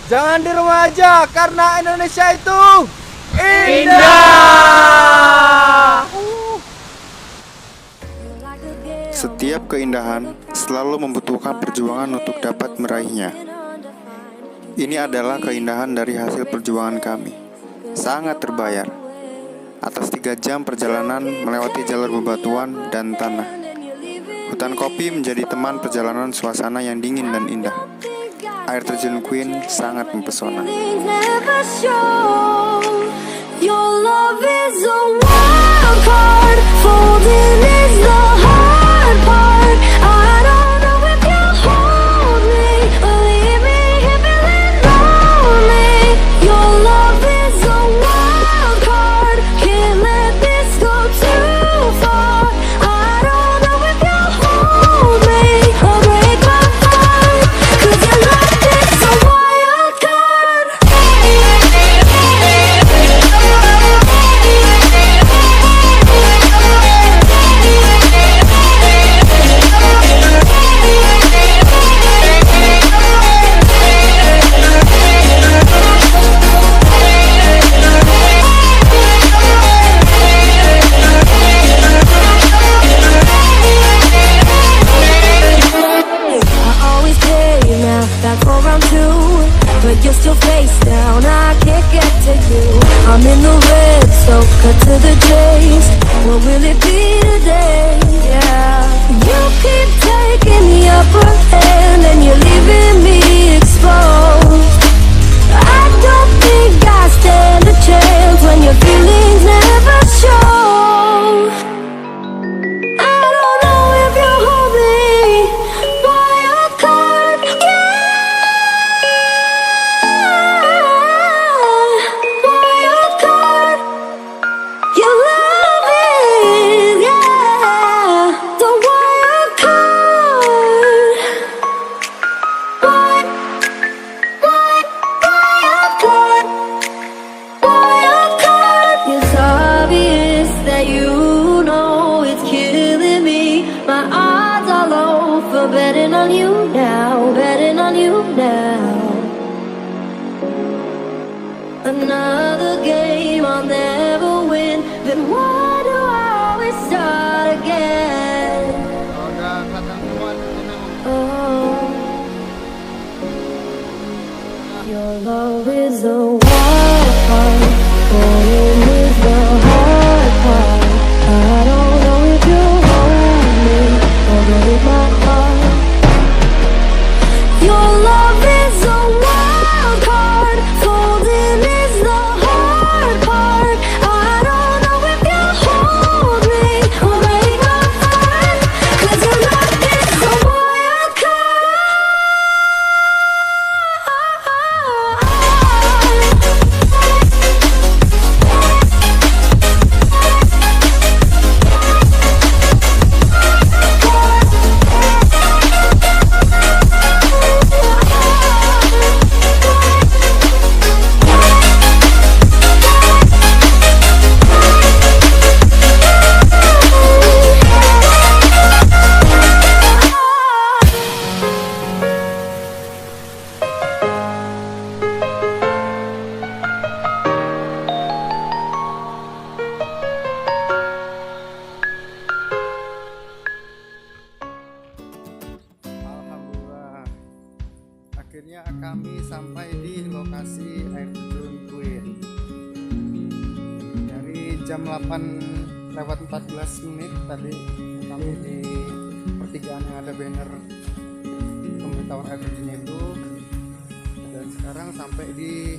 Jangan di rumah aja, karena Indonesia itu indah. Setiap keindahan selalu membutuhkan perjuangan untuk dapat meraihnya. Ini adalah keindahan dari hasil perjuangan kami. Sangat terbayar. Atas 3 jam perjalanan melewati jalur bebatuan dan tanah. Hutan kopi menjadi teman perjalanan suasana yang dingin dan indah. Air terjun Queen sangat mempesona. Your love is a wild card, folding is the hard part. I don't know if you hold me, or leave me here feeling lonely. Your love is a wild card, can't let this go too far. I don't know if you hold me, or break my heart, 'cause your love is a wild card. But you're still face down, I can't get to you. I'm in the red, so cut to the chase. What will it be today? Yeah. You keep taking the upper hand, and you're leaving me exposed. I don't think I stand a chance when your feelings never show. I don't know if you hold me, wild card, yeah. Betting on you now, betting on you now. Another game I'll never win. Then why do I always start again? Oh, your love is a wild card, falling is the hard part. I don't know if you hold me or break my heart. Your love is a wild card, folding is the hard part. I don't know if you hold me or break my heart, 'cause your love is a wild card. Alhamdulillah, akhirnya kami sampai di lokasi air terjun Queen. Dari jam 8:14 tadi kami di pertigaan yang ada banner pemberitahuan air terjunnya itu, dan sekarang sampai di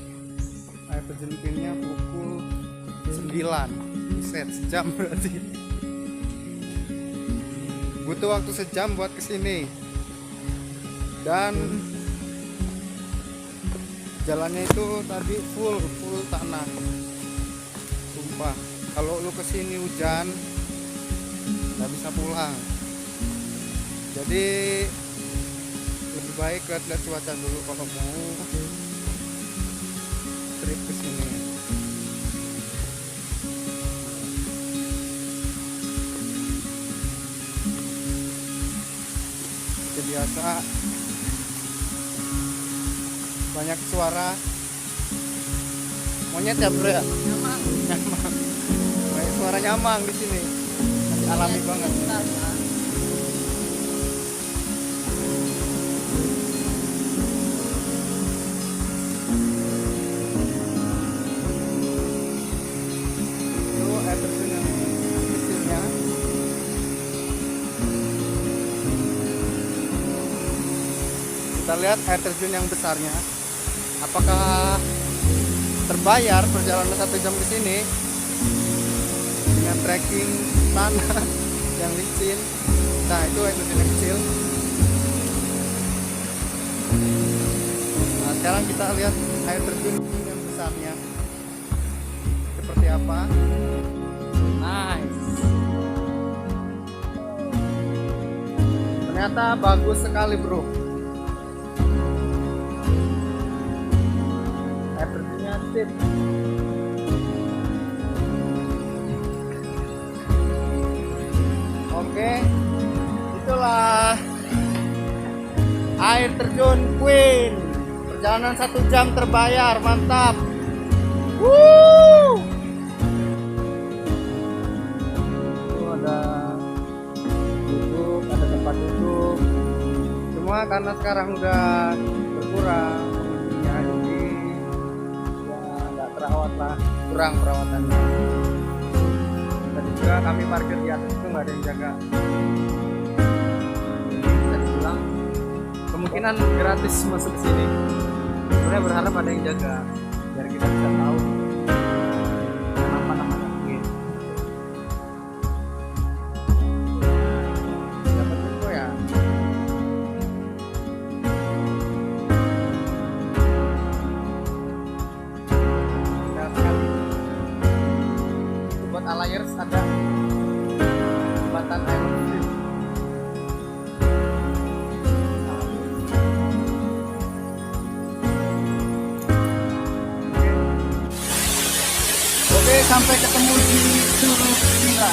air terjun Queen-nya pukul 9. Set sejam berarti. Butuh waktu sejam buat kesini, dan jalannya itu tadi full tanah. Sumpah, kalau lu kesini hujan nggak bisa pulang. Jadi lebih baik lihat cuaca dulu kalau mau trip kesini. Seperti biasa banyak suara monyet ya bro ya. Nyamang. Banyak suara nyamang di sini. Masih alami banget. Itu air terjun yang kecilnya. Kita lihat air terjun yang besarnya. Apakah terbayar perjalanan 1 jam ke sini dengan trekking tanah yang licin? Nah, itu air terjun yang kecil. Nah, sekarang kita lihat air terjun yang besarnya seperti apa. Nice. Ternyata bagus sekali bro. Air terjunnya sip. Oke, itulah air terjun Queen. Perjalanan 1 jam terbayar, mantap. Woo! Tuh ada duduk, ada tempat duduk. Semua karena sekarang udah berkurang pengunjungnya, jadi ya nggak terawat lah, kurang perawatannya. Dan juga kami parkir di atas itu nggak ada yang jaga. Bisa dibilang kemungkinan gratis masuk ke sini. Sebenarnya berharap ada yang jaga biar kita bisa tahu kenapa namanya Queen. Dapat info ya. Sehat sekali. Buat alayers ada jembatan air terjun. Oke, sampai ketemu di surga.